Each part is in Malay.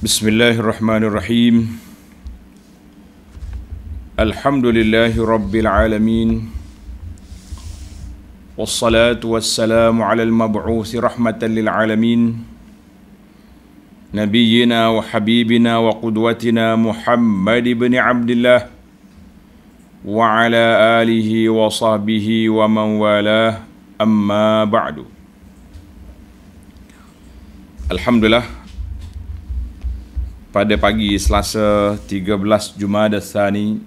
Bismillahirrahmanirrahim. Alhamdulillahi rabbil alamin. Wassalatu wassalamu ala al-mab'uthi rahmatan lil alamin. Nabiyyina wa habibina wa qudwatina Muhammad ibn Abdullah wa ala alihi wa sahbihi wa man walah, amma ba'du. Alhamdulillah, pada pagi Selasa 13 Jumadah Tsani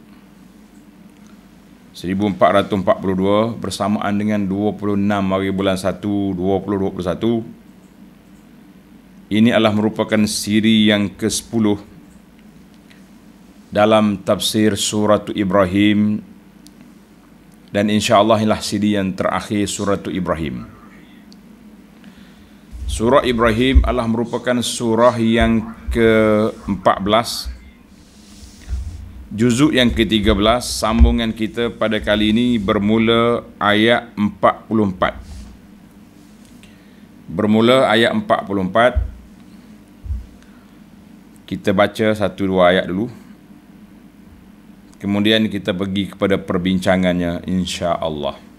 1442 bersamaan dengan 26 hari bulan 1 2021, ini adalah merupakan siri yang ke-10 dalam tafsir surah Ibrahim, dan insya-Allah inilah siri yang terakhir surah Ibrahim. Surah Ibrahim adalah merupakan surah yang ke-14, juzuk yang ke-13. Sambungan kita pada kali ini bermula ayat 44. Bermula ayat 44. Kita baca 1-2 ayat dulu, kemudian kita pergi kepada perbincangannya insya-Allah.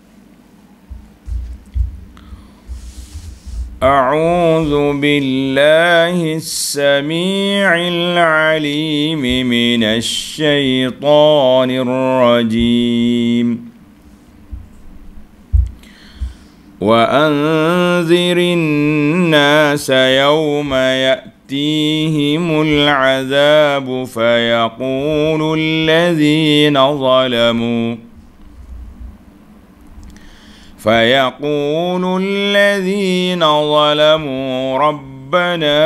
أعوذ بالله السميع العليم من الشيطان الرجيم وأنذر الناس يوم يأتيهم العذاب فيقول الذين ظلموا ربنا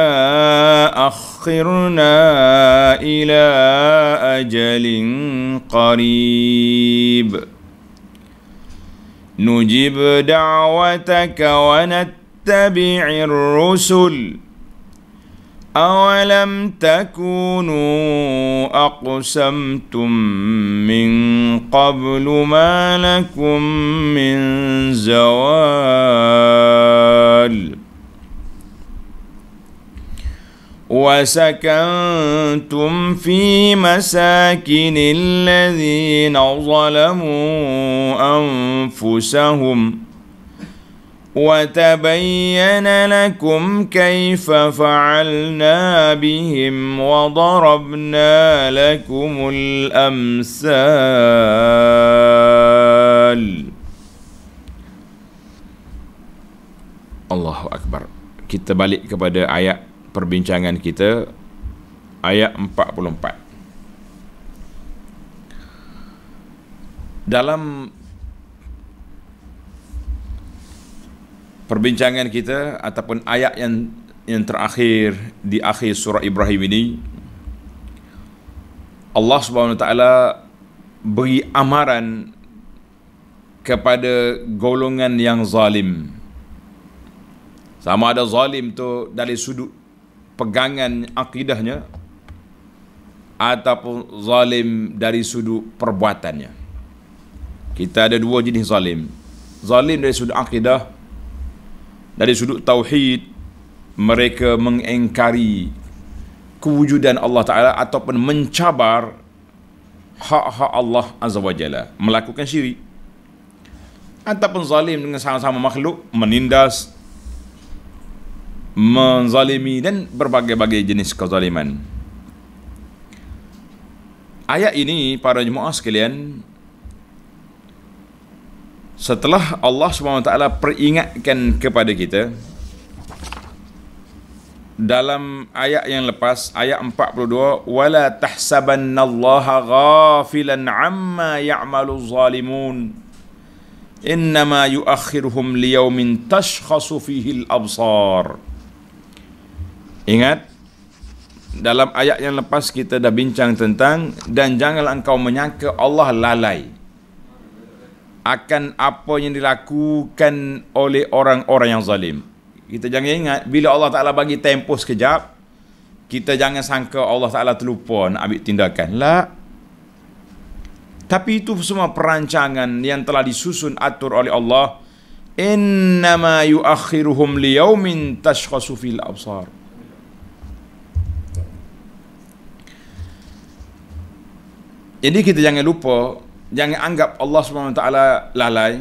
أخرنا إلى أجل قريب نجب دعوتك ونتبع الرسل أولم تكونوا أقسمتم من قبل ما لكم من زوال وسكنتم في مساكن الذين ظلموا أنفسهم وتبين لكم كيف فعلنا بهم وضربنا لكم الأمثال. Allahu Akbar. Kita balik kepada ayat perbincangan kita, ayat 44. Dalam perbincangan kita ataupun ayat yang terakhir di akhir surah Ibrahim ini, Allah Subhanahu Wa Taala beri amaran kepada golongan yang zalim. Sama ada zalim tu dari sudut pegangan akidahnya ataupun zalim dari sudut perbuatannya. Kita ada dua jenis zalim. Zalim dari sudut akidah, dari sudut tauhid, mereka mengingkari kewujudan Allah Ta'ala ataupun mencabar hak-hak Allah Azza wa Jalla, melakukan syirik. Ataupun zalim dengan sama-sama makhluk, menindas, menzalimi dan berbagai-bagai jenis kezaliman. Ayat ini, para jemaah sekalian, setelah Allah SWT peringatkan kepada kita dalam ayat yang lepas, ayat 42, wala tahsabannallaha ghafilan amma ya'malu zalimun innama yuakhiruhum liyaumin tashkhasu fihi al-absar. Ingat, dalam ayat yang lepas kita dah bincang tentang, dan janganlah engkau menyangka Allah lalai akan apa yang dilakukan oleh orang-orang yang zalim. Kita jangan ingat, bila Allah Ta'ala bagi tempoh sekejap, kita jangan sangka Allah Ta'ala terlupa nak ambil tindakan. La. Tapi itu semua perancangan yang telah disusun atur oleh Allah. Innama yuakhiruhum liyaumin tashkhasu fil absar. Jadi kita jangan lupa, jangan anggap Allah SWT lalai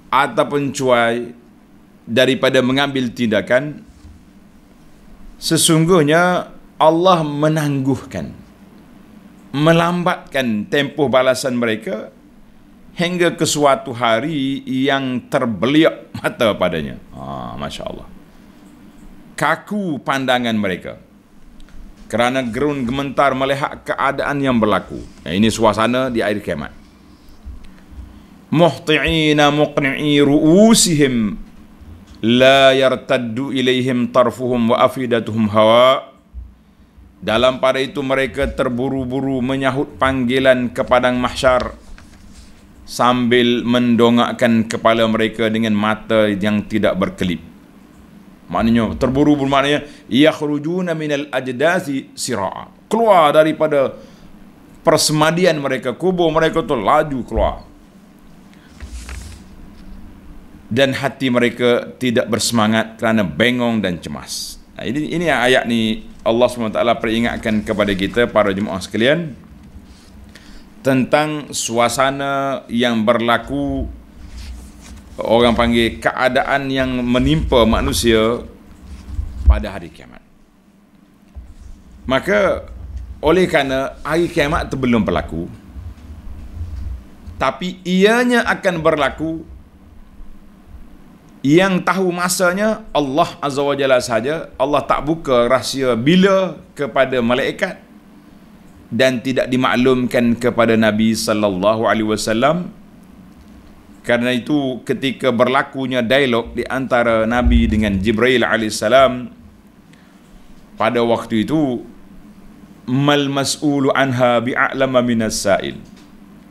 ataupun cuai daripada mengambil tindakan. Sesungguhnya Allah menangguhkan, melambatkan tempoh balasan mereka hingga ke suatu hari yang terbeliak mata padanya. Masya Allah. Kaku pandangan mereka kerana gerun gementar melihat keadaan yang berlaku. Ini suasana di akhir kiamat. Muhti'ina muqni'i ru'usihim la yartaddu ilaihim tarfuhum wa afidatuhum hawa. Dalam pada itu mereka terburu-buru menyahut panggilan ke padang mahsyar sambil mendongakkan kepala mereka dengan mata yang tidak berkelip. Maknanya terburu-buru, maknanya yakhrujuna minal ajdasi sira'a, keluar daripada persemadian mereka, kubur mereka tu laju keluar. Dan hati mereka tidak bersemangat kerana bengong dan cemas. Ini ayat ni Allah SWT peringatkan kepada kita para jemaah sekalian tentang suasana yang berlaku, orang panggil keadaan yang menimpa manusia pada hari kiamat. Maka oleh kerana hari kiamat itu belum berlaku, tapi ianya akan berlaku, yang tahu masanya Allah Azza wa Jalla saja. Allah tak buka rahsia bila kepada malaikat dan tidak dimaklumkan kepada Nabi sallallahu alaihi wasallam. Karena itu ketika berlakunya dialog di antara Nabi dengan Jibril alaihissalam pada waktu itu, mal mas'ulu anha bi'a'lama minas sa'il.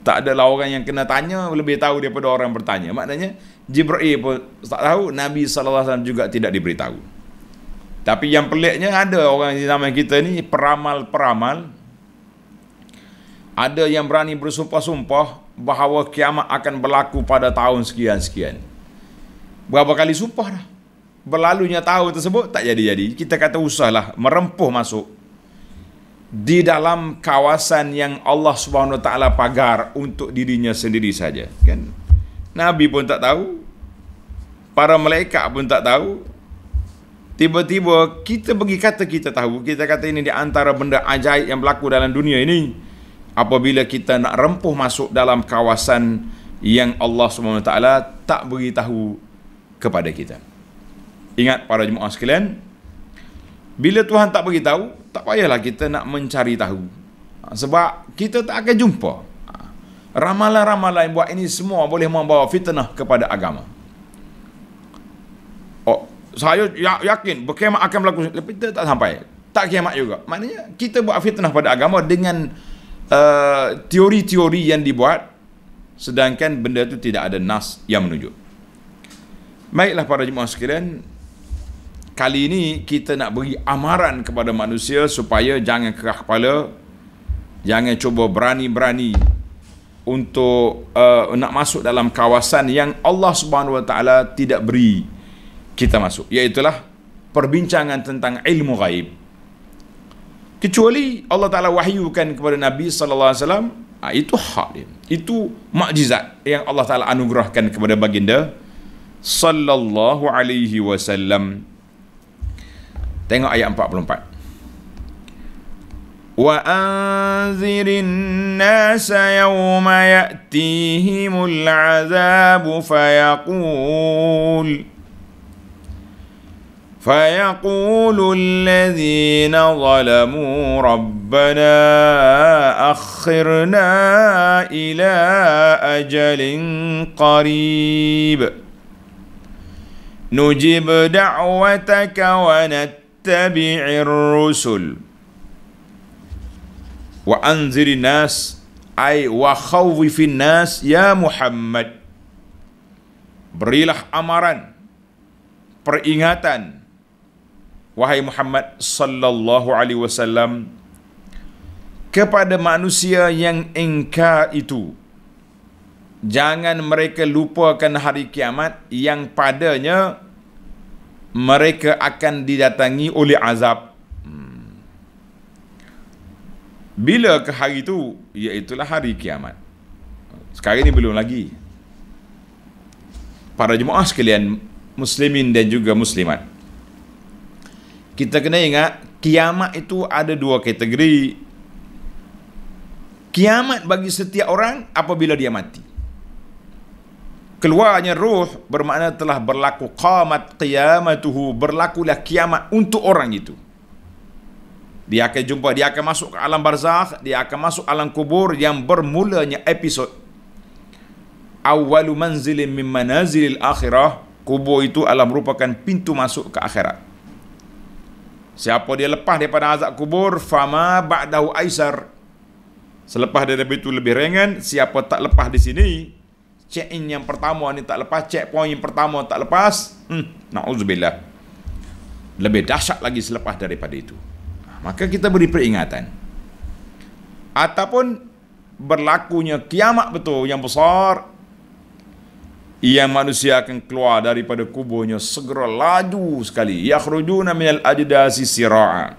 Tak adalah orang yang kena tanya lebih tahu daripada orang bertanya. Maknanya Jibril pun tak tahu, Nabi sallallahu alaihi wasallam juga tidak diberitahu. Tapi yang peliknya, ada orang di zaman kita ni peramal-peramal, ada yang berani bersumpah-sumpah bahawa kiamat akan berlaku pada tahun sekian-sekian. Berapa kali sumpah dah. Berlalunya tahun tersebut tak jadi-jadi. Kita kata usahlah merempuh masuk di dalam kawasan yang Allah Subhanahu Wa Taala pagar untuk dirinya sendiri saja, kan? Nabi pun tak tahu, para malaikat pun tak tahu. Tiba-tiba kita bagi kata kita tahu. Kita kata ini di antara benda ajaib yang berlaku dalam dunia ini. Apabila kita nak rempuh masuk dalam kawasan yang Allah SWT tak beritahu kepada kita. Ingat para jemaah sekalian, bila Tuhan tak beritahu, tak payahlah kita nak mencari tahu. Sebab kita tak akan jumpa. Ramalan-ramalan yang buat ini semua boleh membawa fitnah kepada agama. Saya yakin berkiamat akan berlaku, tapi kita tak sampai. Tak kiamat juga. Maknanya kita buat fitnah pada agama dengan teori-teori yang dibuat, sedangkan benda itu tidak ada nas yang menunjuk. Baiklah para jemaah sekalian, kali ini kita nak beri amaran kepada manusia supaya jangan kerah kepala, jangan cuba berani-berani untuk nak masuk dalam kawasan yang Allah Subhanahu Wa Taala tidak beri kita masuk, iaitulah perbincangan tentang ilmu ghaib. Kecuali Allah Ta'ala wahyukan kepada Nabi sallallahu alaihi wasallam, itu hak dia. Itu mukjizat yang Allah Ta'ala anugerahkan kepada baginda sallallahu alaihi wasallam. Tengok ayat 44. Wa anzirin nasa yawma ya'tihimul azabu فيقول الذين ظلموا ربنا أخرنا إلى أجل قريب نجب دعوتك ونتبع الرسل وأنذر الناس أي وخوف الناس يا محمد. Berilah amaran, peringatan, wahai Muhammad sallallahu alaihi wasallam, kepada manusia yang ingkar itu. Jangan mereka lupakan hari kiamat yang padanya mereka akan didatangi oleh azab. Bila ke hari itu? Iaitulah hari kiamat. Sekarang ini belum lagi. Para jemaah sekalian, muslimin dan juga muslimat, kita kena ingat, kiamat itu ada dua kategori. Kiamat bagi setiap orang apabila dia mati. Keluarnya ruh bermakna telah berlaku qamat qiyamatuhu, berlakulah kiamat untuk orang itu. Dia akan jumpa, dia akan masuk ke alam barzakh, dia akan masuk alam kubur yang bermulanya episod awwalu manzilin min manazilil akhirah. Kubur itu adalah merupakan pintu masuk ke akhirat. Siapa dia lepas daripada azab kubur, fama ba'dahu aisar. Selepas daripada itu lebih ringan. Siapa tak lepas di sini, check in yang pertama ni tak lepas, check point yang pertama tak lepas, na'udzubillah, lebih dahsyat lagi selepas daripada itu. Maka kita beri peringatan. Ataupun berlakunya kiamat betul yang besar, yang manusia akan keluar daripada kuburnya segera laju sekali. Yakhrujuna minal ajdasi sira'a.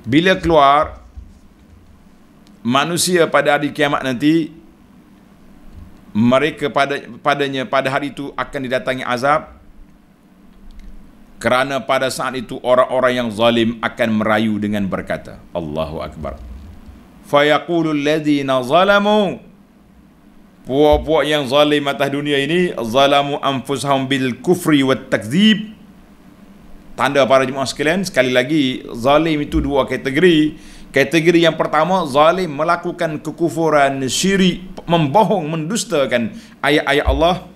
Bila keluar manusia pada hari kiamat nanti, mereka pada hari itu akan didatangi azab, kerana pada saat itu orang-orang yang zalim akan merayu dengan berkata, Allahu Akbar, fayaqulul ladzina zalamu, puak-puak yang zalim atas dunia ini, zalamu anfusahum bil kufri wat takdzib. Tanda para jemaah sekalian, sekali lagi, zalim itu dua kategori. Kategori yang pertama, zalim melakukan kekufuran, syirik, membohong, mendustakan ayat-ayat Allah.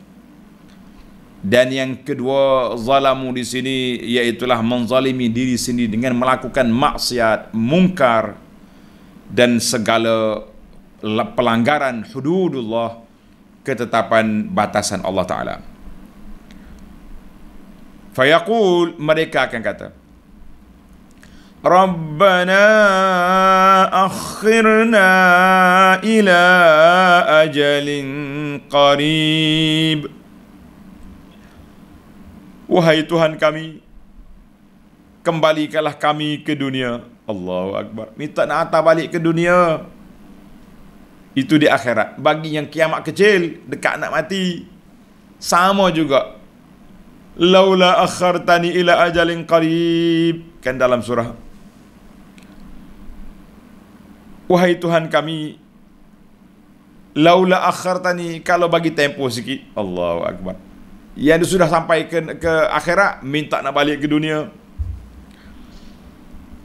Dan yang kedua, zalamu di sini iaitulah menzalimi diri sendiri dengan melakukan maksiat, mungkar dan segala pelanggaran hududullah, ketetapan batasan Allah Ta'ala. Fayaqul, mereka akan kata, Rabbana akhirna ila ajalin qarib. Wahai Tuhan kami, kembalikanlah kami ke dunia. Allahu Akbar. Minta nak hantar balik ke dunia. Itu di akhirat. Bagi yang kiamat kecil, dekat nak mati, sama juga. Laula akhartani ila ajalin qarib. Kan dalam surah. Wahai Tuhan kami, laula akhartani, kalau bagi tempoh sikit. Allahu Akbar. Yang sudah sampai ke akhirat, minta nak balik ke dunia.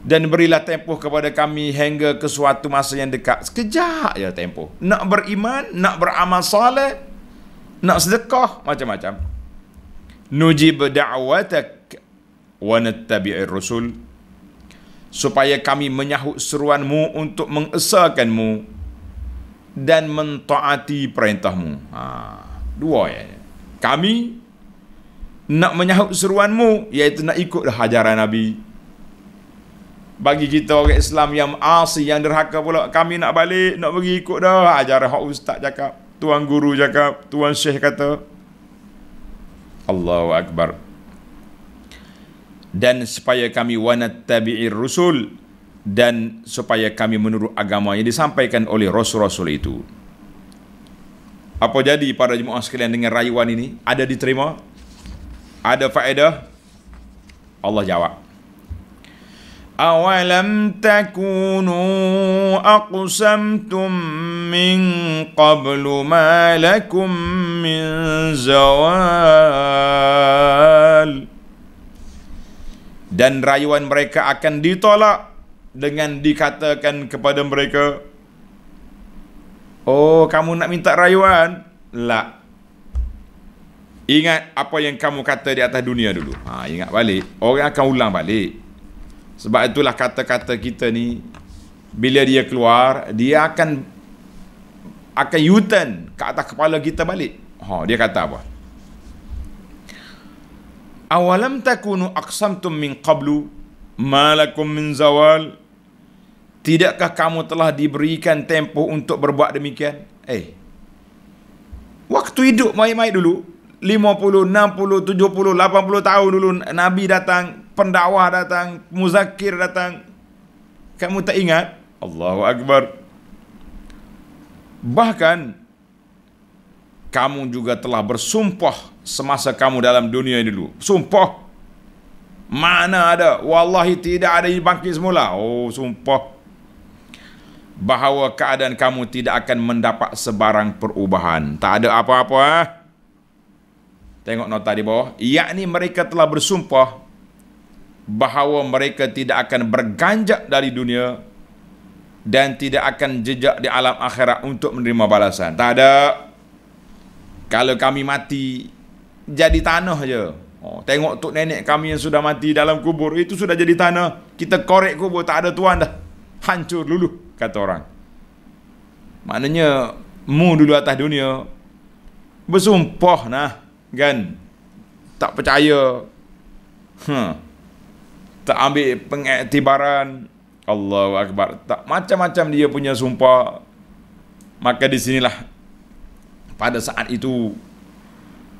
Dan berilah tempoh kepada kami hingga ke suatu masa yang dekat. Sekejap je tempoh. Nak beriman, nak beramal soleh, nak sedekah, macam-macam. Nujib da'watak wa nattabi'ir rusul. Supaya kami menyahut seruanmu untuk mengesahkanmu dan mentaati perintahmu. Dua ya. Kami nak menyahut seruanmu, iaitu nak ikutlah ajaran Nabi. Bagi kita orang Islam yang asi, yang derhaka pula, kami nak balik, nak pergi ikut dah ajaran hak ustaz cakap, tuan guru cakap, tuan syekh kata. Allahu Akbar. Dan supaya kami wanattabi'ir rusul, dan supaya kami menurut agama yang disampaikan oleh rasul-rasul itu. Apa jadi para jemaah sekalian dengan rayuan ini? Ada diterima? Ada faedah? Allah jawab, awalam takunu aqsamtum min qablu ma lakum min zawal. Dan rayuan mereka akan ditolak dengan dikatakan kepada mereka, oh, kamu nak minta rayuan? La. Ingat apa yang kamu kata di atas dunia dulu. Ingat balik. Orang akan ulang balik. Sebab itulah kata-kata kita ni, bila dia keluar, dia akan U-turn ke atas kepala kita balik. Dia kata apa? Awalam takunu aqsamtum min qablu ma lakum min zawal. Tidakkah kamu telah diberikan tempoh untuk berbuat demikian? Waktu hidup mai-mai dulu, 50, 60, 70, 80 tahun dulu, Nabi datang, pendakwah datang, muzakir datang. Kamu tak ingat? Allahu Akbar. Bahkan kamu juga telah bersumpah semasa kamu dalam dunia ini dulu. Sumpah. Mana ada? Wallahi tidak ada yang bangkit semula. Oh, sumpah. Bahawa keadaan kamu tidak akan mendapat sebarang perubahan. Tak ada apa-apa. Tengok nota di bawah. Yakni mereka telah bersumpah bahawa mereka tidak akan berganjak dari dunia dan tidak akan jejak di alam akhirat untuk menerima balasan. Tak ada. Kalau kami mati, jadi tanah je. Oh, tengok tok nenek kami yang sudah mati dalam kubur, itu sudah jadi tanah. Kita korek kubur, tak ada tuan dah. Hancur dulu, kata orang. Maknanya, mu dulu atas dunia, bersumpah nah, kan? Tak percaya. Tak ambil pengiktibaran. Allahu Akbar. Tak macam-macam dia punya sumpah. Maka di sinilah pada saat itu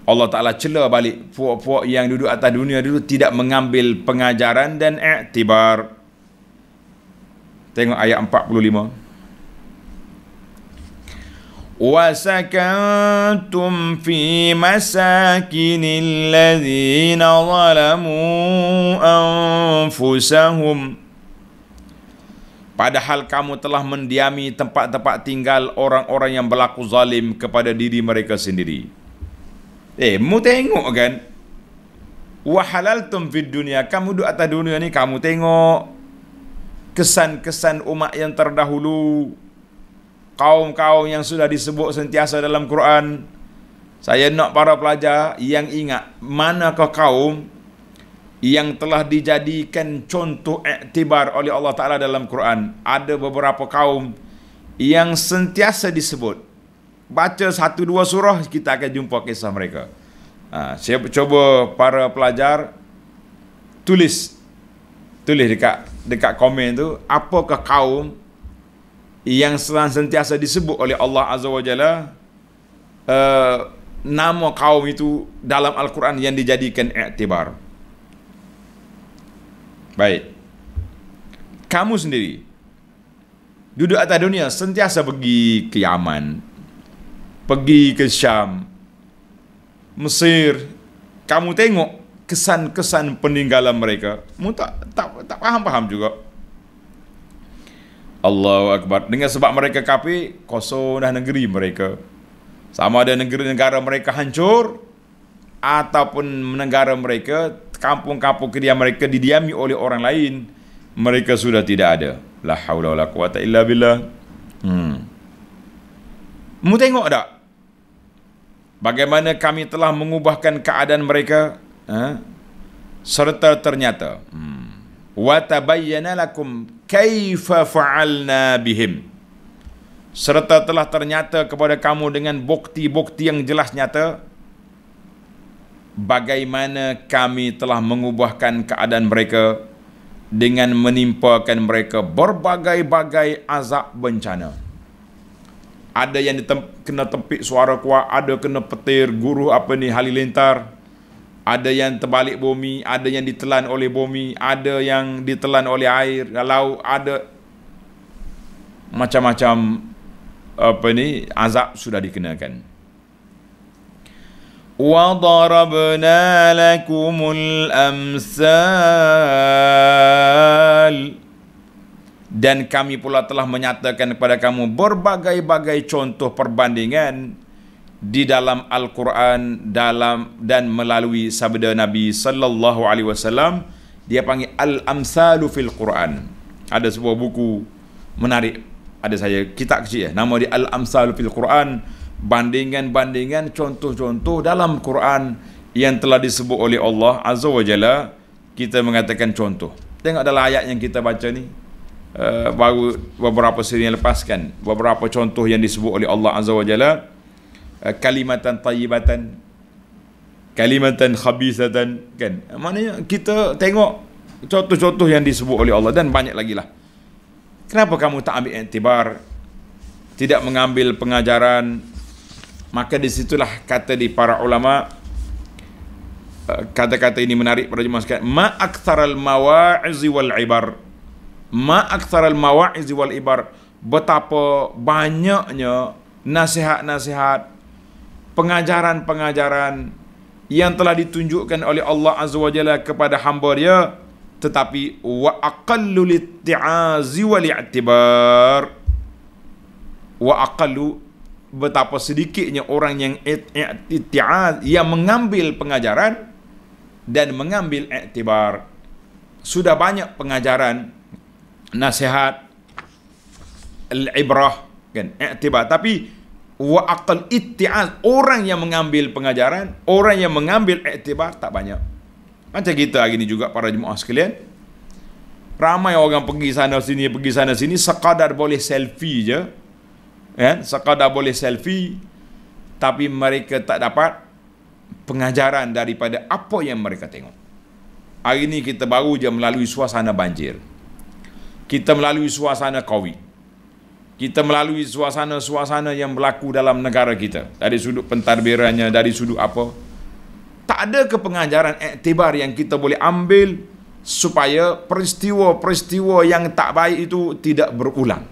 Allah Ta'ala cela balik puak-puak yang duduk atas dunia dulu tidak mengambil pengajaran dan iktibar. Tengok ayat 45. وَسَكَنْتُمْ فِي مَسَاكِنِ الَّذِينَ ظَلَمُوا أَنفُسَهُمْ. Padahal kamu telah mendiami tempat-tempat tinggal orang-orang yang berlaku zalim kepada diri mereka sendiri. Mu tengok kan? وَحَلَلْتُمْ فِي الدُّنْيَا. Kamu duduk atas dunia ni, kamu tengok kesan-kesan umat yang terdahulu, kaum-kaum yang sudah disebut sentiasa dalam Quran. Saya nak para pelajar yang ingat, manakah kaum yang telah dijadikan contoh iktibar oleh Allah Ta'ala dalam Quran. Ada beberapa kaum yang sentiasa disebut. Baca 1-2 surah, kita akan jumpa kisah mereka. Saya coba para pelajar tulis dekat komen tu, apakah kaum yang sentiasa disebut oleh Allah Azza wa Jalla, nama kaum itu dalam Al-Quran yang dijadikan iktibar. Baik, kamu sendiri duduk atas dunia sentiasa pergi ke Yaman, pergi ke Syam, Mesir. Kamu tengok kesan-kesan peninggalan mereka, mu tak faham juga. Allahu Akbar. Dengan sebab mereka kafir, kosong dah negeri mereka. Sama ada negara mereka hancur, ataupun negara mereka, kampung-kampung kediaman mereka didiami oleh orang lain, mereka sudah tidak ada. La haula wala quwata illa billah. Mu tengok tak bagaimana kami telah mengubahkan keadaan mereka, serta ternyata wa tabayyana lakum kaifa fa'alna bihim, serta telah ternyata kepada kamu dengan bukti-bukti yang jelas nyata bagaimana kami telah mengubahkan keadaan mereka dengan menimpakan mereka berbagai-bagai azab bencana. Ada yang kena tempik suara kuat, ada kena petir guru halilintar, ada yang terbalik bumi, ada yang ditelan oleh bumi, ada yang ditelan oleh air, laut, ada macam-macam azab sudah dikenakan. Wa darabna lakumul amsal, dan kami pula telah menyatakan kepada kamu berbagai-bagai contoh perbandingan di dalam Al-Quran dan melalui sabda Nabi sallallahu alaihi wasallam. Dia panggil Al-Amsalu fil Quran. Ada sebuah buku menarik, ada saya kitab kecil nama dia Al-Amsalu fil Quran, bandingan-bandingan contoh-contoh dalam Quran yang telah disebut oleh Allah Azza wa Jalla. Kita mengatakan contoh. Tengok dalam ayat yang kita baca ni, baru beberapa siri yang lepas kan, beberapa contoh yang disebut oleh Allah Azza wa Jalla. Kalimatan tayyibatan, kalimatan khabisatan, kan? Maknanya kita tengok contoh-contoh yang disebut oleh Allah, dan banyak lagi lah. Kenapa kamu tak ambil iktibar, tidak mengambil pengajaran? Maka disitulah kata di para ulama, kata-kata ini menarik para jemaah sekalian, ma aktsaral mawa'izi wal ibar, ma aktsaral mawa'iz wal ibar, betapa banyaknya nasihat-nasihat, pengajaran-pengajaran yang telah ditunjukkan oleh Allah Azza wa Jalla kepada hamba Dia, tetapi wa aqallu litti'azi wal i'tibar, wa aqallu, betapa sedikitnya orang yang i'ti'az, yang mengambil pengajaran dan mengambil i'tibar. Sudah banyak pengajaran, nasihat, al-ibrah, kan, i'tibar, tapi wa aqal itti'az, orang yang mengambil pengajaran, orang yang mengambil i'tibar tak banyak. Macam kita hari ni juga para jemaah sekalian, ramai orang pergi sana sini sekadar boleh selfie je, kan, sekadar boleh selfie, tapi mereka tak dapat pengajaran daripada apa yang mereka tengok. Hari ni kita baru je melalui suasana banjir, kita melalui suasana COVID, kita melalui suasana-suasana yang berlaku dalam negara kita, dari sudut pentadbirannya, dari sudut apa, tak ada ke pengajaran iktibar yang kita boleh ambil supaya peristiwa-peristiwa yang tak baik itu tidak berulang.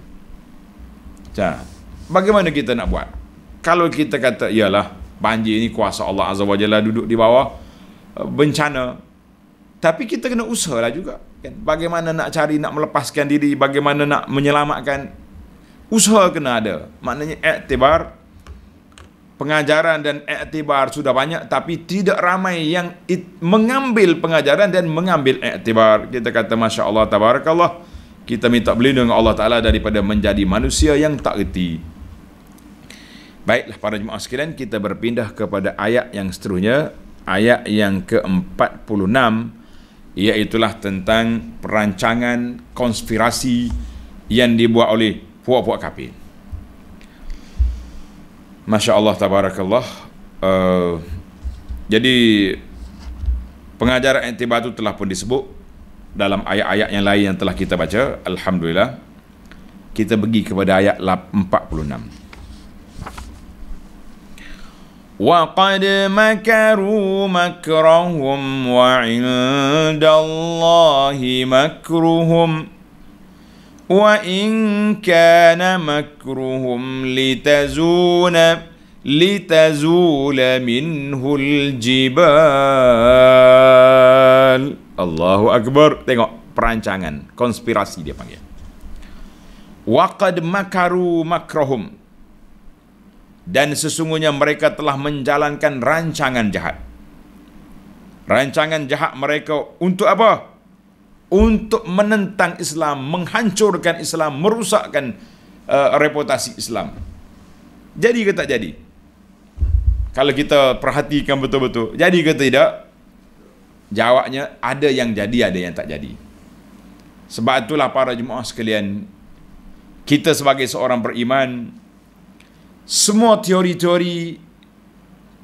Bagaimana kita nak buat? Kalau kita kata, iyalah banjir ni kuasa Allah Azza wa Jalla, duduk di bawah bencana, tapi kita kena usahalah juga, kan? Bagaimana nak cari, nak melepaskan diri, bagaimana nak menyelamatkan, usaha kena ada. Maknanya iktibar, pengajaran dan iktibar sudah banyak, tapi tidak ramai yang mengambil pengajaran dan mengambil iktibar. Kita kata Masya Allah, Tabarakallah, kita minta berlindung dengan Allah Ta'ala daripada menjadi manusia yang tak reti. Baiklah para jemaah sekalian, kita berpindah kepada ayat yang seterusnya, ayat yang ke-46, iaitulah tentang perancangan konspirasi yang dibuat oleh puak-puak kafir. Masya Allah, Tabarakallah. Jadi pengajaran iktibar itu telah pun disebut dalam ayat-ayat yang lain yang telah kita baca. Alhamdulillah. Kita pergi kepada ayat 46. وَقَدْ مَكَرُوا مَكْرَهُمْ وَعِنْدَ اللَّهِ مَكْرُهُمْ وَإِنْ كَانَ مَكْرُهُمْ لِتَزُولَ مِنْهُ الْجِبَالِ. Allahu Akbar. Tengok perancangan, konspirasi dia panggil. وَقَدْ مَكَرُوا مَكْرَهُمْ, dan sesungguhnya mereka telah menjalankan rancangan jahat. Rancangan jahat mereka untuk apa? Untuk menentang Islam, menghancurkan Islam, merusakkan reputasi Islam. Jadi ke tak jadi? Kalau kita perhatikan betul-betul, jadi ke tidak? Jawabnya ada yang jadi, ada yang tak jadi. Sebab itulah para jemaah sekalian, kita sebagai seorang beriman, semua teori-teori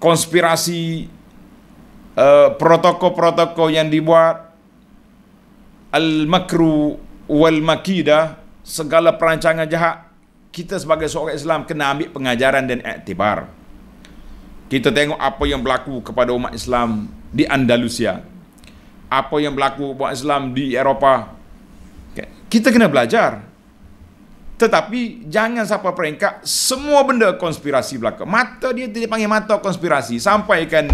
konspirasi, protokol-protokol yang dibuat, al-makru wal-makidah, segala perancangan jahat, kita sebagai seorang Islam kena ambil pengajaran dan iktibar. Kita tengok apa yang berlaku kepada umat Islam di Andalusia, apa yang berlaku umat Islam di Eropah. Kita kena belajar. Tetapi jangan sampai peringkat semua benda konspirasi belaka. Mata dia panggil mata konspirasi. Sampaikan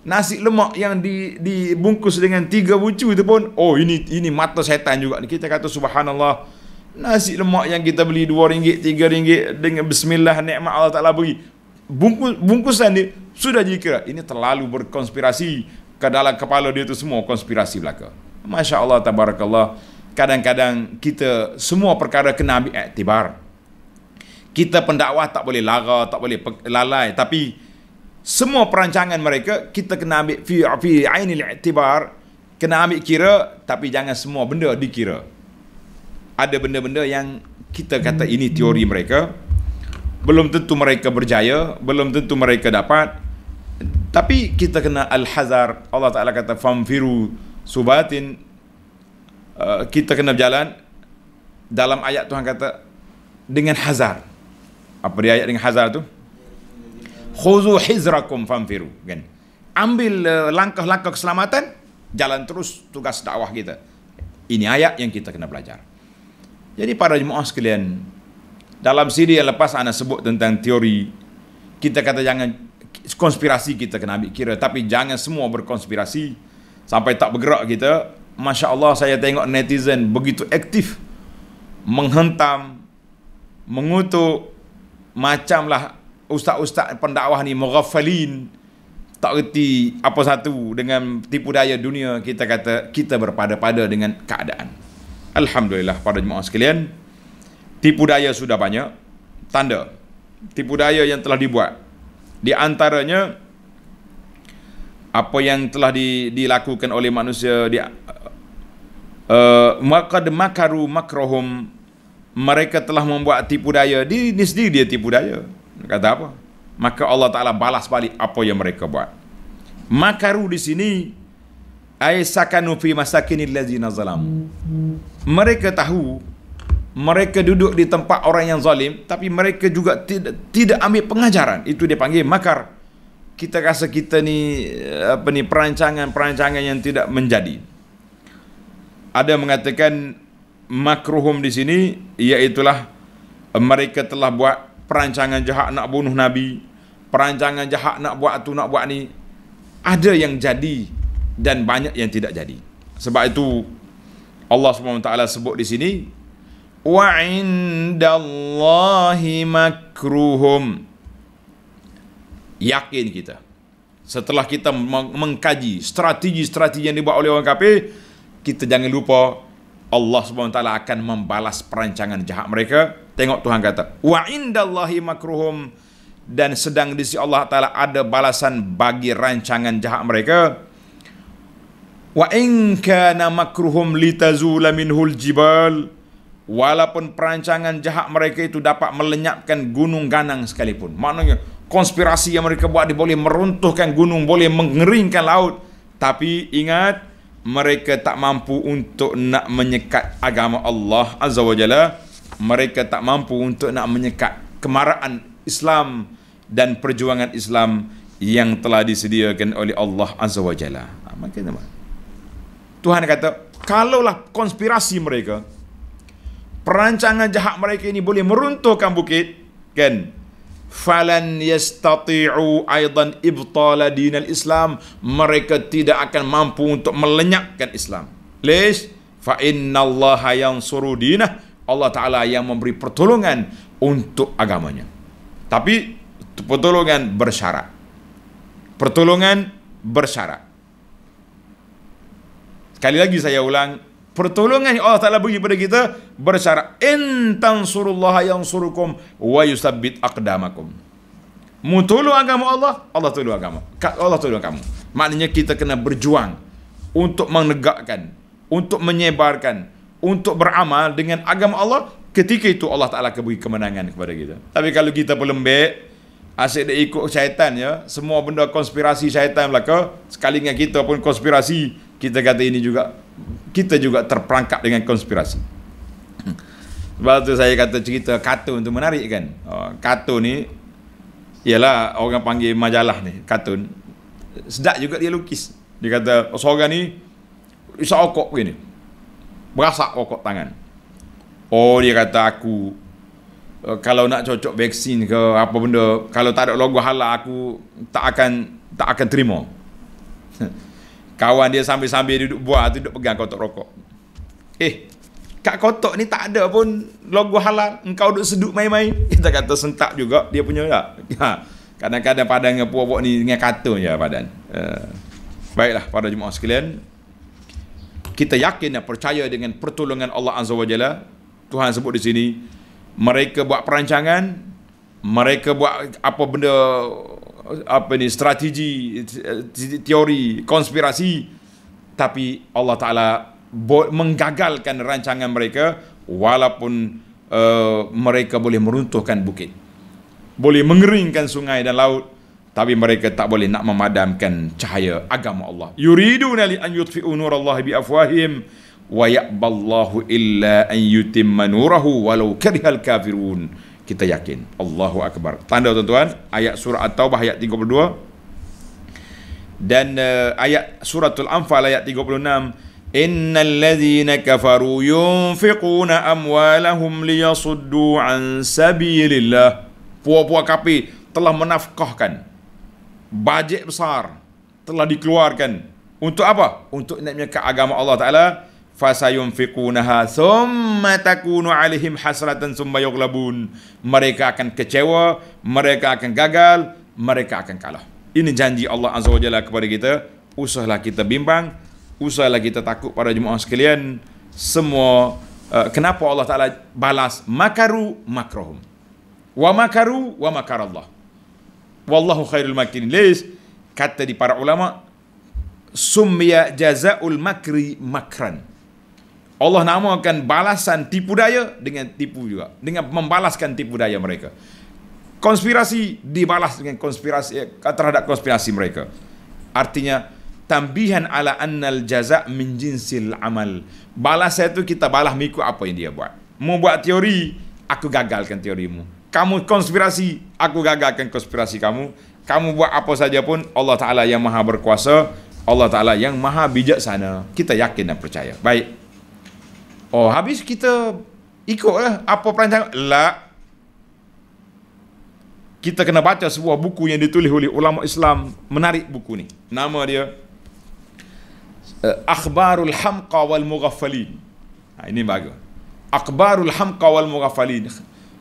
nasi lemak yang dibungkus dengan 3 bucu itu pun, oh ini mata setan juga. Kita kata subhanallah, nasi lemak yang kita beli RM2, RM3 dengan bismillah, nikmat Allah Ta'ala beri, bungkusan dia sudah dikira ini terlalu berkonspirasi. Ke dalam kepala dia itu semua konspirasi belaka. Masya Allah, Tabarakallah. Kadang-kadang kita semua perkara kena ambil iktibar. Kita pendakwah tak boleh lara, tak boleh lalai, tapi semua perancangan mereka kita kena ambil fi ainil iktibar, kena ambil kira, tapi jangan semua benda dikira. Ada benda-benda yang kita kata ini teori mereka, belum tentu mereka berjaya, belum tentu mereka dapat, tapi kita kena al-hazar. Allah Ta'ala kata famfiru subatin. Kita kena berjalan dalam ayat Tuhan kata dengan hazar. Apa dia ayat dengan hazar tu? Khuzu hizrakum famfiru, kan? Ambil langkah-langkah keselamatan, jalan terus tugas dakwah kita. Ini ayat yang kita kena belajar. Jadi para jemaah sekalian, dalam CD yang lepas ana sebut tentang teori, kita kata jangan konspirasi, kita kena ambil kira, tapi jangan semua berkonspirasi sampai tak bergerak kita. Masya Allah, saya tengok netizen begitu aktif menghentam, mengutuk, macamlah ustaz-ustaz pendakwah ni mughaffalin, tak reti apa satu dengan tipu daya dunia. Kita kata kita berpada-pada dengan keadaan. Alhamdulillah para jemaah sekalian, tipu daya sudah banyak tanda tipu daya yang telah dibuat. Di antaranya apa yang telah dilakukan oleh manusia, maqad makaru makrohum, mereka telah membuat tipu daya, diri sendiri dia tipu daya. Kata apa? Maka Allah Ta'ala balas balik apa yang mereka buat. Makaru di sini ay sakanu fi masakinil ladzina zalam. Mereka tahu mereka duduk di tempat orang yang zalim, tapi mereka juga tidak ambil pengajaran. Itu dia panggil makar. Kita rasa kita ni perancangan yang tidak menjadi. Ada mengatakan makruhum di sini iaitulah mereka telah buat perancangan jahat nak bunuh Nabi, perancangan jahat nak buat tu nak buat ni. Ada yang jadi dan banyak yang tidak jadi. Sebab itu Allah SWT sebut di sini, wa indallahi makruhum. Yakin kita, setelah kita mengkaji strategi-strategi yang dibuat oleh orang kafir, kita jangan lupa Allah SWT akan membalas perancangan jahat mereka. Tengok Tuhan kata, wa indallahi makruhum, dan sedang di sisi Allah Ta'ala ada balasan bagi rancangan jahat mereka. Wa in kana makruhum litazula minhul jibal, walaupun perancangan jahat mereka itu dapat melenyapkan gunung ganang sekalipun. Maknanya konspirasi yang mereka buat dia boleh meruntuhkan gunung, boleh mengeringkan laut, tapi ingat, mereka tak mampu untuk nak menyekat agama Allah Azza wa Jalla. Mereka tak mampu untuk nak menyekat kemarahan Islam dan perjuangan Islam yang telah disediakan oleh Allah Azza wa Jalla. Makanya Tuhan kata, kalaulah konspirasi mereka, perancangan jahat mereka ini boleh meruntuhkan bukit, kan, falan yastati'u aidan ibtala dinal Islam, mereka tidak akan mampu untuk melenyapkan Islam. Lish? Fa innallaha yansuru dinah, Allah Ta'ala yang memberi pertolongan untuk agamanya. Tapi pertolongan bersyarat. Pertolongan bersyarat. Sekali lagi saya ulang, pertolongan yang Allah Ta'ala beri kepada kita bersyarat. In tansurullaha yansurukum wa yusabbit aqdamakum. Mu tolong agama Allah, Allah tolong agama. Allah tolong kamu. Maknanya kita kena berjuang untuk menegakkan, untuk menyebarkan, untuk beramal dengan agama Allah. Ketika itu Allah Ta'ala akan beri kemenangan kepada kita. Tapi kalau kita pelembek, asyik dia ikut syaitan, ya, semua benda konspirasi syaitan belaka, sekali dengan kita pun konspirasi, kita kata ini juga, kita juga terperangkap dengan konspirasi. Sebab tu saya kata cerita kartun tu menarik, kan. Kartun ni ialah orang panggil majalah ni, kartun. Sedap juga dia lukis. Dia kata seorang ni isap okok begini, berasak okok tangan. Oh, dia kata aku kalau nak cocok vaksin ke apa benda, kalau tak ada logo halal aku tak akan terima. Kawan dia sambil-sambil duduk buat tu, duduk pegang kotak rokok. Kat kotak ni tak ada pun logo halal, engkau duduk seduk main-main. Kita kata sentak juga dia punya tak. Kadang-kadang padan dengan puak-puak ni dengan kartun je padan. Baiklah para jemaah sekalian, kita yakin dan percaya dengan pertolongan Allah Azza wa Jalla. Tuhan sebut di sini, mereka buat perancangan, mereka buat apa benda, apa ni, strategi, teori, konspirasi, tapi Allah Ta'ala menggagalkan rancangan mereka. Walaupun mereka boleh meruntuhkan bukit, boleh mengeringkan sungai dan laut, tapi mereka tak boleh nak memadamkan cahaya agama Allah. Yuriduna li an yutfi'u nurallahi bi afwahihim wa ya'ballahu illa an yutimma nurahu walau karihal kafirun. Kita yakin. Allahu Akbar. Tanda tuan-tuan, ayat surah At-Taubah ayat 32 dan ayat suratul Anfal ayat 36. Innal ladzina kafaru yunfiquna amwalahum liyasuddu an sabilillah. Puak-puak kafir telah menafkahkan bajet besar telah dikeluarkan untuk apa? Untuk nak menyekat agama Allah Taala. Fasayunfiqunaha thumma takunu alaihim hasratan thumma yughlabun. Mereka akan kecewa, mereka akan gagal, mereka akan kalah. Ini janji Allah Azza wa Jalla kepada kita. Usahlah kita bimbang, usahlah kita takut pada jemaah sekalian. Semua kenapa Allah Taala balas makaru makrahum. Wa makaru wa makarallah. Wallahu khairul makirin. Lies kata di para ulama, summiya jazaul makri makran. Allah namakan balasan tipu daya dengan tipu juga, dengan membalaskan tipu daya mereka. Konspirasi dibalas dengan konspirasi terhadap konspirasi mereka. Artinya tambihan ala annal jaza' min jinsil amal. Balasan itu kita balas mengikut apa yang dia buat. Mau buat teori, aku gagalkan teorimu. Kamu konspirasi, aku gagalkan konspirasi kamu. Kamu buat apa saja pun, Allah Ta'ala yang maha berkuasa, Allah Ta'ala yang maha bijaksana. Kita yakin dan percaya. Baik. Oh, habis kita ikutlah apa perancangan? La. Kita kena baca sebuah buku yang ditulis oleh ulama Islam. Menarik buku ni. Nama dia Akhbarul Hamqa wal Mughaffalin. Ini bagus. Akhbarul Hamqa wal Mughaffalin.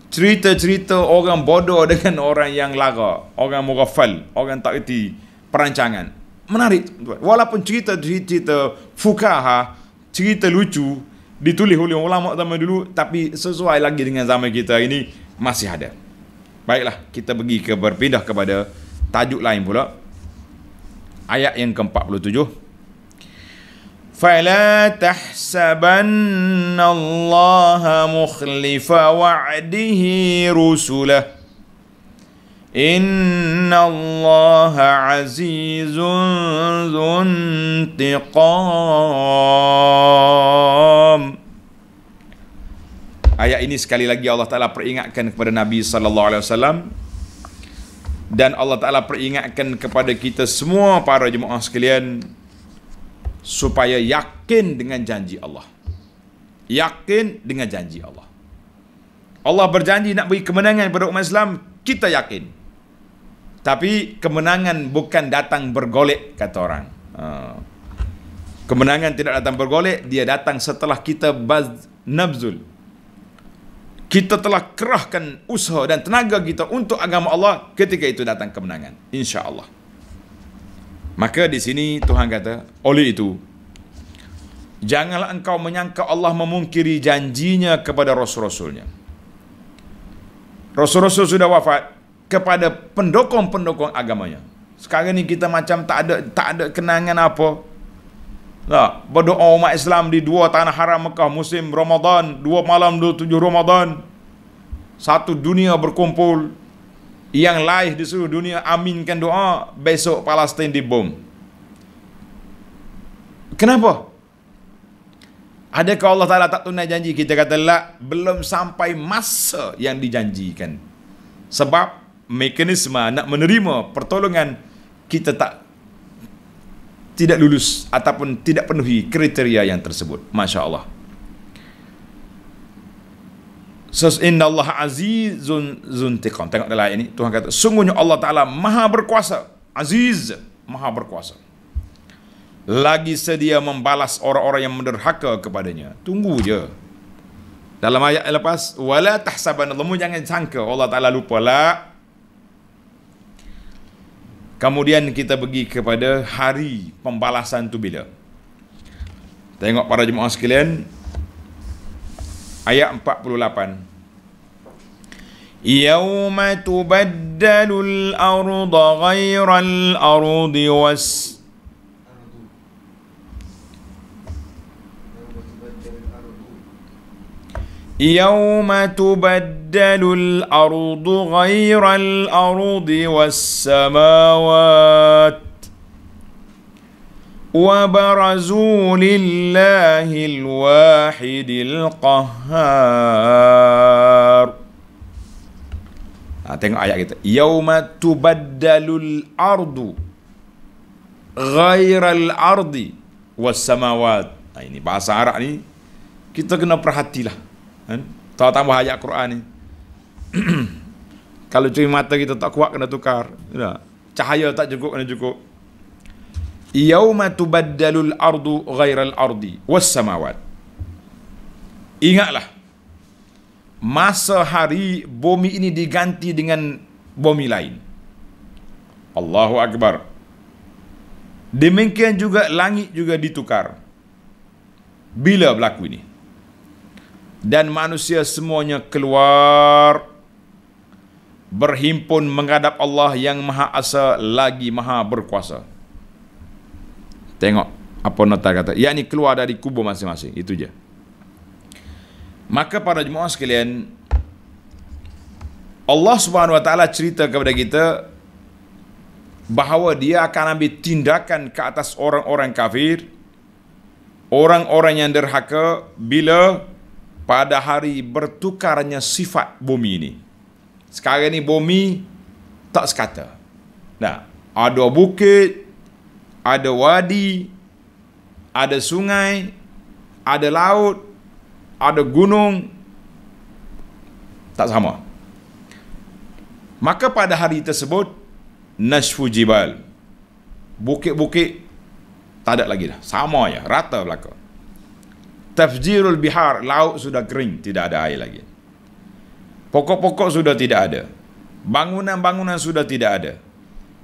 Cerita-cerita orang bodoh dengan orang yang lara, orang mughaffal, orang tak erti perancangan. Menarik, tuan. Walaupun cerita-cerita fukaha, cerita lucu ditulis oleh ulama zaman dulu, tapi sesuai lagi dengan zaman kita ini masih ada. Baiklah, kita berpindah kepada tajuk lain pula. Ayat yang ke-47. فَلَا تَحْسَبَنَّ اللَّهَ مُخْلِفَ وَعْدِهِ رُسُلَهُ إِنَّ اللَّهَ عَزِيزٌ ذُو انتقام. Ayat ini sekali lagi Allah Ta'ala peringatkan kepada Nabi SAW, dan Allah Ta'ala peringatkan kepada kita semua para jemaah sekalian, supaya yakin dengan janji Allah. Yakin dengan janji Allah. Allah berjanji nak beri kemenangan kepada umat Islam, kita yakin. Tapi kemenangan bukan datang bergolek, kata orang. Kemenangan tidak datang bergolek, dia datang setelah kita nabzul. Kita telah kerahkan usaha dan tenaga kita untuk agama Allah, ketika itu datang kemenangan, insya-Allah. Maka di sini Tuhan kata, oleh itu, janganlah engkau menyangka Allah memungkiri janjinya kepada Rasul-Rasulnya. Rasul-Rasul sudah wafat kepada pendukung-pendukung agamanya. Sekarang ni kita macam tak ada kenangan apa. Nah, berdoa umat Islam di dua tanah haram Mekah musim Ramadan, 2 malam 27 Ramadan. Satu dunia berkumpul. Yang lain di seluruh dunia aminkan doa, besok Palestin dibom. Kenapa? Adakah Allah Ta'ala tak tunai janji? Kita kata la, belum sampai masa yang dijanjikan. Sebab mekanisme nak menerima pertolongan kita tidak lulus ataupun tidak penuhi kriteria yang tersebut. Masya Allah. Inna Allah azizun zuntiqam. Tengok dalam ayat ini, Tuhan kata, sungguhnya Allah Ta'ala maha berkuasa. Aziz, maha berkuasa. Lagi sedia membalas orang-orang yang menderhaka kepadanya. Tunggu je. Dalam ayat lepas, wala tahsabanallahu, jangan sangka Allah Ta'ala lupa. La. Kemudian kita pergi kepada hari pembalasan tu bila. Tengok para jemaah sekalian, ayat 48. Yauma tubaddalul ardu ghairal ardi Yauma tubaddalul ardu ghairal ardi was-samawat wa barazu lillahil wahidil qahhar. Tengok ayat kita. Yauma tubaddalul ardu ghairal ardi was samawat. Ini bahasa Arab ni kita kena perhatilah. Kan? Tambah ayat Quran ni. Kalau curi mata kita tak kuat kena tukar. Ya. Cahaya tak cukup kena cukup. Yauma tubaddalul ardu ghairal ardi was samawat. Ingatlah, masa hari bumi ini diganti dengan bumi lain. Allahu Akbar. Demikian juga langit juga ditukar. Bila berlaku ini? Dan manusia semuanya keluar berhimpun menghadap Allah yang Maha Esa lagi Maha Berkuasa. Tengok apa nota kata, yakni keluar dari kubur masing-masing. Itu je. Maka para jemaah sekalian, Allah Subhanahu wa taala cerita kepada kita bahawa dia akan ambil tindakan ke atas orang-orang kafir, orang-orang yang derhaka bila pada hari bertukarnya sifat bumi ini. Sekarang ni bumi tak sekata. Nah, ada bukit, ada wadi, ada sungai, ada laut, ada gunung, tak sama. Maka pada hari tersebut, nasfu jibal, bukit-bukit tak ada lagi dah, sama ya, rata belaka. Tafjirul bihar, laut sudah kering, tidak ada air lagi. Pokok-pokok sudah tidak ada, bangunan-bangunan sudah tidak ada.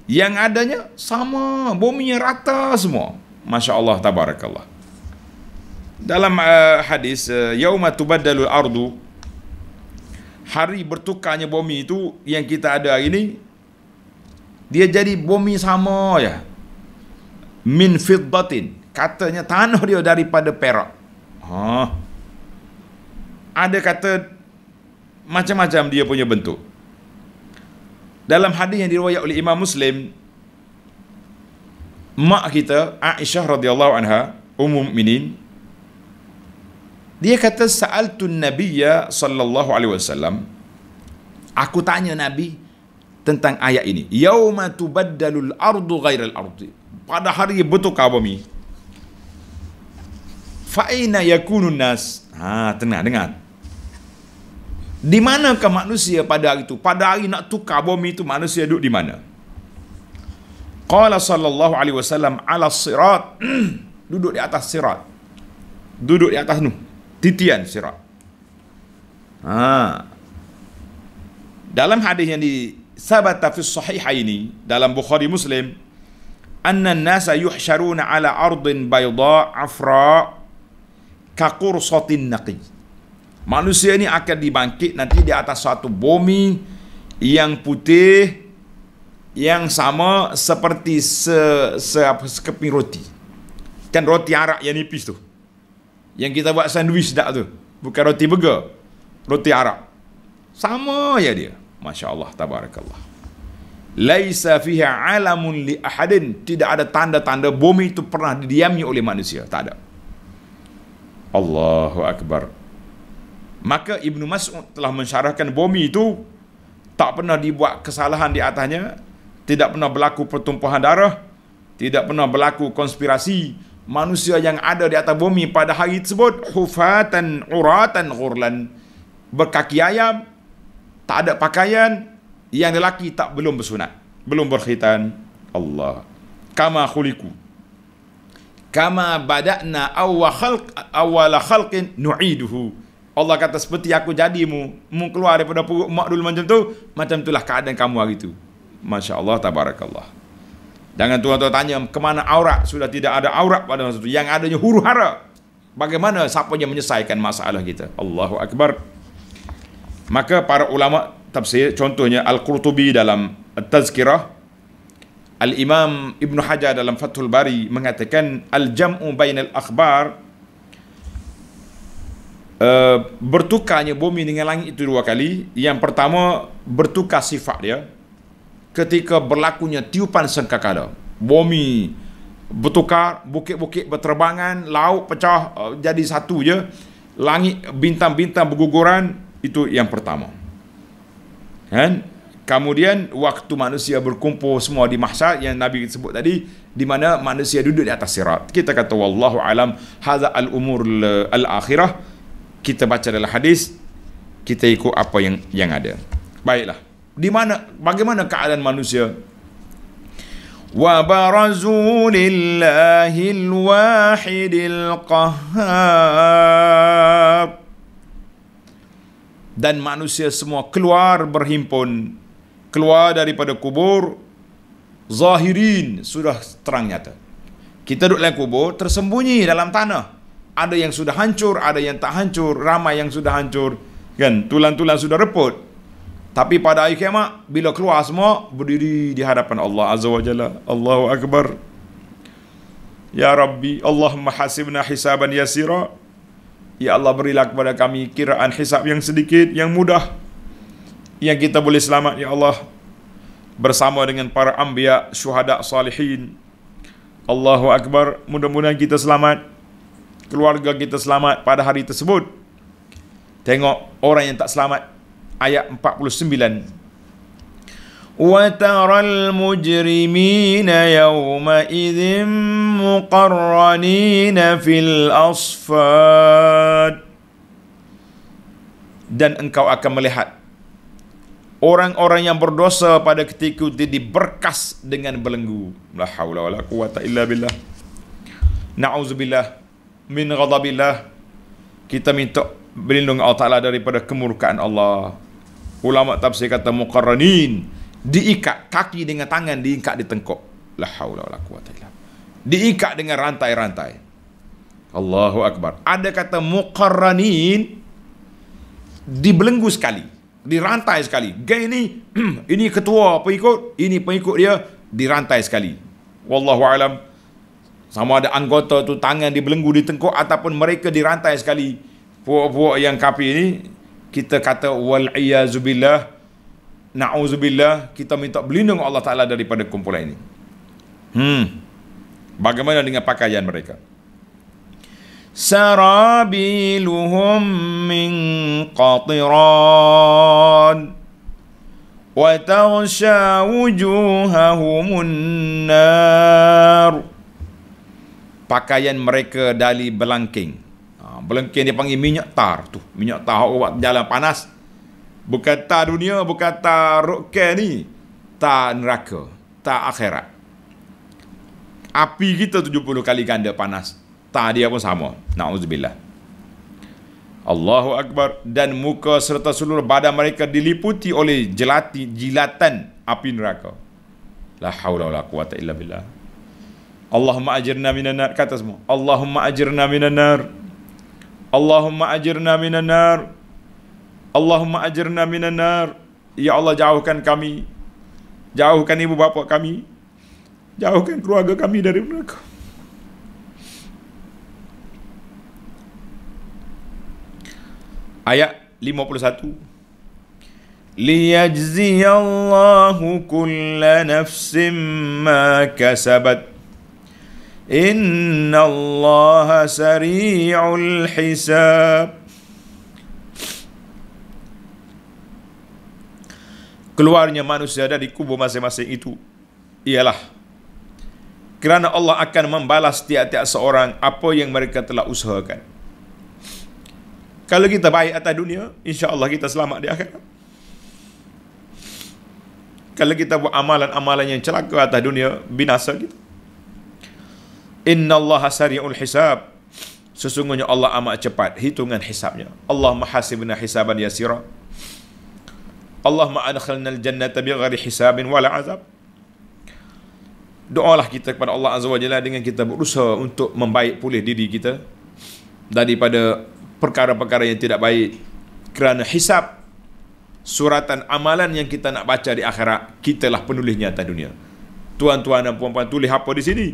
Yang adanya sama, buminya rata semua. Masya Allah, tabarakallah. Dalam hadis yauma tubaddalul ardu, hari bertukarnya bumi itu yang kita ada hari ini, dia jadi bumi sama ya. Min fiddatin, katanya tanah dia daripada perak. Ada kata macam-macam dia punya bentuk. Dalam hadis yang diriwayat oleh Imam Muslim, mak kita Aisyah radhiyallahu anha, Ummul Mukminin, dia kata sa'altun nabiyya sallallahu alaihi wasallam, aku tanya Nabi tentang ayat ini, yauma tubaddalul ardu ghairal ardi, pada hari bertukar bumi, fa aina yakunun nas. Tenang dengar, di manakah manusia pada hari itu? Pada hari nak tukar bumi itu manusia duduk di mana? Qala sallallahu alaihi wasallam ala sirat, duduk di atas sirat, duduk di atas titian sirat. Dalam hadis yang disabata fi sahihaini dalam Bukhari Muslim, anna an-nasa yuhsyaruna ala ardin bayda afra ka qursatin naqi. Manusia ini akan dibangkit nanti di atas satu bumi yang putih, yang sama seperti sekeping roti. Kan roti Arab yang nipis tu, yang kita buat sandwich dak tu, bukan roti burger, roti Arab. Sama ya dia. Masya Allah, tabarakallah. Laisa fiha alamun li ahadin, tidak ada tanda-tanda bumi itu pernah didiami oleh manusia, tak ada. Allahu Akbar. Maka Ibnu Mas'ud telah mensyarahkan bumi itu tak pernah dibuat kesalahan di atasnya, tidak pernah berlaku pertumpahan darah, tidak pernah berlaku konspirasi. Manusia yang ada di atas bumi pada hari tersebut hufatan uratan ghurlan, berkaki ayam, tak ada pakaian, yang lelaki tak belum bersunat, belum berkhitan. Allah, kama khuliqu kama bada'na awwala khalqin nu'iduhu. Allah kata seperti aku jadimu, keluar daripada perut mak dulu macam itulah keadaan kamu hari itu. Masya Allah, tabarakallah. Jangan tuan-tuan tanya kemana aurat, sudah tidak ada aurat pada masa itu, yang adanya huru hara. Bagaimana siapa yang menyelesaikan masalah kita? Allahu Akbar. Maka para ulama tafsir, contohnya Al-Qurtubi dalam At-Tazkirah, Al-Imam Ibn Hajar dalam Fathul Bari mengatakan al-jam'u bainal akhbar, bertukarnya bumi dengan langit itu dua kali. Yang pertama, bertukar sifat dia ketika berlakunya tiupan sangkakala. Bumi bertukar, bukit-bukit berterbangan, laut pecah jadi satu je, langit bintang-bintang berguguran. Itu yang pertama. Kan? Kemudian waktu manusia berkumpul semua di mahsyar yang Nabi sebut tadi, di mana manusia duduk di atas sirat. Kita kata wallahu alam hadza al-umur al-akhirah. Kita baca dalam hadis, kita ikut apa yang ada. Baiklah. Bagaimana keadaan manusia? Wa barazu lillahil wahidil qahhar. Dan manusia semua keluar berhimpun, keluar daripada kubur zahirin, sudah terang nyata. Kita duduk dalam kubur, tersembunyi dalam tanah. Ada yang sudah hancur, ada yang tak hancur, ramai yang sudah hancur, kan, tulang-tulang sudah reput. Tapi pada hari kiamat, bila keluar semua, berdiri di hadapan Allah Azza wa Jalla. Allahu Akbar. Ya Rabbi, Allahumma hasibna hisaban yasira. Ya Allah, berilah kepada kami kiraan hisab yang sedikit, yang mudah, yang kita boleh selamat, ya Allah, bersama dengan para anbiya, syuhada, salihin. Allahu Akbar. Mudah-mudahan kita selamat, keluarga kita selamat pada hari tersebut. Tengok orang yang tak selamat. Ayat 49. Wa taral mujrimina yawma idzin muqarranina fil asfad. Dan engkau akan melihat orang-orang yang berdosa pada ketika itu diberkas dengan belenggu. La haula wala quwata illa billah. Na'udzubillah min ghadabillah. Kita minta berlindung Allah Ta'ala daripada kemurkaan Allah. Ulama tafsir kata muqarranin, diikat kaki dengan tangan, diikat di tengkuk. La haula wala quwata illa billah. Diikat dengan rantai-rantai. Allahu Akbar. Ada kata muqarranin, dibelenggu sekali, dirantai sekali. Gay ini ketua pengikut, ini pengikut dia, dirantai sekali. Wallahu alam. Sama ada anggota tu tangan dibelenggu di tengkuk ataupun mereka dirantai sekali. Puak-puak yang kafir ini, kita kata wal-iyazubillah, na'uzubillah, kita minta berlindung Allah Ta'ala daripada kumpulan ini. Bagaimana dengan pakaian mereka? Sarabiluhum min qatiran wa taghsha wujuhahumun nar. Pakaian mereka dari belangking. Belangking dia panggil minyak tar tu. Minyak tar buat jalan panas. Bukan tar dunia, bukan tar roket ni. Tar neraka, tar akhirat. Api kita 70 kali ganda panas. Tar dia pun sama. Na'udzubillah. Allahu Akbar. Dan muka serta seluruh badan mereka diliputi oleh jilatan api neraka. La haula wala quwata illa billah. Allahumma ajirna minan nar. Kata semua, Allahumma ajirna minan nar. Allahumma ajirna minan nar. Allahumma ajirna minan nar. Ya Allah, jauhkan kami, jauhkan ibu bapa kami, jauhkan keluarga kami dari neraka. Ayat 51. Liyajziyallahu kulla nafsin ma kasabat. Inna Allah sari'ul hisab. Keluarnya manusia dari kubur masing-masing itu ialah kerana Allah akan membalas tiap-tiap seorang apa yang mereka telah usahakan. Kalau kita baik atas dunia, insya-Allah kita selamat di akhirat. Kalau kita buat amalan-amalan yang celaka atas dunia, binasa kita. Inna Allah sari'ul hisab. Sesungguhnya Allah amat cepat hitungan hisabnya. Allahumma hasibna hisaban yasira. Allahumma adkhilna al-jannata bighairi hisabin wala azab. Doalah kita kepada Allah Azza wa Jalla dengan kita berusaha untuk membaik pulih diri kita daripada perkara-perkara yang tidak baik. Kerana hisab, suratan amalan yang kita nak baca di akhirat, kitalah penulisnya atas dunia. Tuan-tuan dan puan-puan, tulis apa di sini?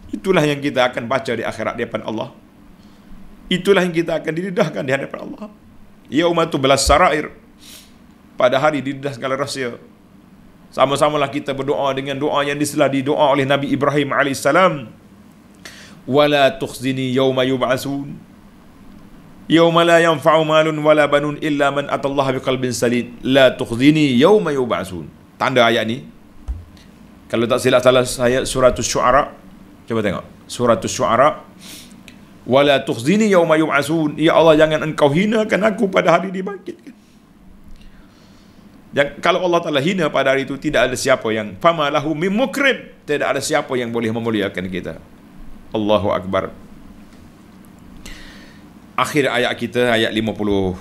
Itulah yang kita akan baca di akhirat di hadapan Allah. Itulah yang kita akan didedahkan di hadapan Allah. Yaumatu belas sarair. Pada hari didedah segala rahsia. Sama-samalah kita berdoa dengan doa yang diselah didoa oleh Nabi Ibrahim AS. Wala tukhzini yawma yub'asun. Yauma la yanfa'u malun wala banun illa man atallaha biqalbin salim. La tukhzini yauma yub'atsun. Tanda ayat ni, kalau tak silap salah saya, suratul Syu'ara. Cuba tengok suratul Syu'ara. Wala tukhzini yauma yub'atsun. Ya Allah, jangan engkau hinakan aku pada hari dibangkitkan. Kalau Allah Ta'ala hina pada hari itu, tidak ada siapa yang fama lahu min mukrim, tidak ada siapa yang boleh memuliakan kita. Allahu Akbar. Akhir ayat kita, ayat 52.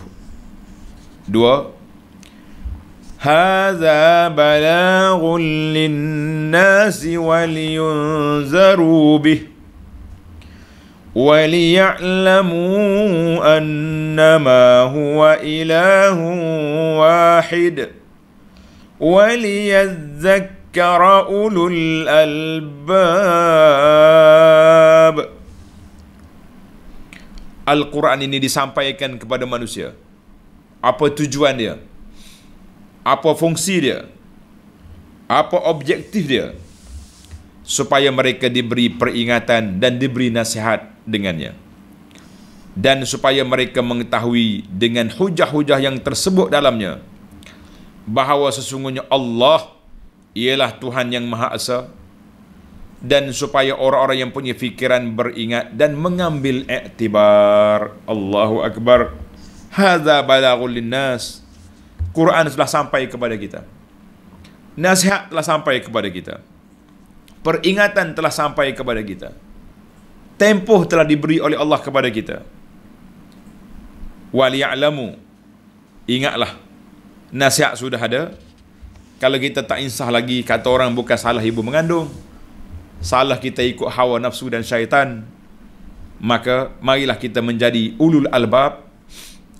Hadza balaghun linnasi waliyunzaru bih waliya'lamu annama huwa ilahun wahid waliyadzakkara ulul albab. Al-Quran ini disampaikan kepada manusia. Apa tujuan dia? Apa fungsi dia? Apa objektif dia? Supaya mereka diberi peringatan dan diberi nasihat dengannya. Dan supaya mereka mengetahui dengan hujah-hujah yang tersebut dalamnya bahawa sesungguhnya Allah ialah Tuhan yang Maha Esa, dan supaya orang-orang yang punya fikiran beringat dan mengambil iktibar. Allahu Akbar. Hadza balaghul linnas. Quran telah sampai kepada kita. Nasihat telah sampai kepada kita. Peringatan telah sampai kepada kita. Tempoh telah diberi oleh Allah kepada kita. Waliya'lamu. Ingatlah, nasihat sudah ada. Kalau kita tak insah lagi, kata orang bukan salah ibu mengandung, salah kita ikut hawa nafsu dan syaitan, maka marilah kita menjadi ulul albab,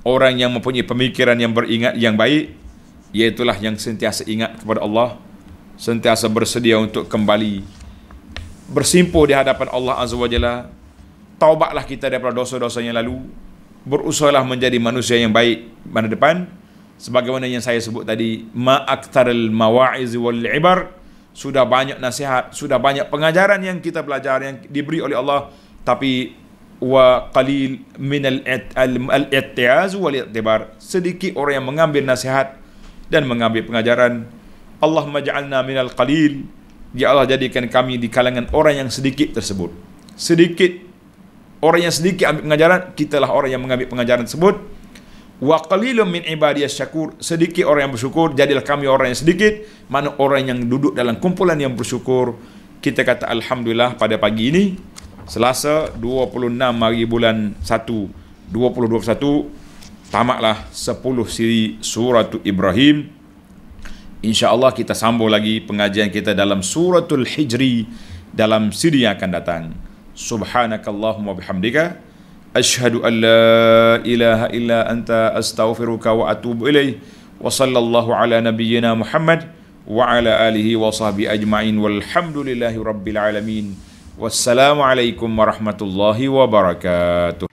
orang yang mempunyai pemikiran yang beringat yang baik, iaitulah yang sentiasa ingat kepada Allah, sentiasa bersedia untuk kembali bersimpuh di hadapan Allah Azza wa Jalla. Taubatlah kita daripada dosa-dosa yang lalu, berusahalah menjadi manusia yang baik pada depan. Sebagaimana yang saya sebut tadi, ma'aktaril mawa'iz wal ibar, sudah banyak nasihat, sudah banyak pengajaran yang kita belajar, yang diberi oleh Allah, tapi wa qalil min al-i'tiaz wal i'tibar, sedikit orang yang mengambil nasihat dan mengambil pengajaran. Allahumma ja'alna minal qalil, ya Allah jadikan kami di kalangan orang yang sedikit tersebut. Sedikit orang yang sedikit ambil pengajaran, kitalah orang yang mengambil pengajaran tersebut. Wa qalilun min ibadiyas syakur, sedikit orang yang bersyukur, jadilah kami orang yang sedikit, mana orang yang duduk dalam kumpulan yang bersyukur. Kita kata alhamdulillah pada pagi ini, Selasa 26 hari bulan 1 2021, tamatlah 10 siri suratul Ibrahim. InsyaAllah kita sambung lagi pengajian kita dalam suratul Hijri dalam siri yang akan datang. Subhanakallahumma bihamdika asyhadu an la ilaha illa anta astaghfiruka wa atubu ilaih. Wa sallallahu ala nabiyyina Muhammad wa ala alihi wa sahbihi ajma'in walhamdulillahi rabbil alamin. Wassalamu alaikum warahmatullahi wabarakatuh.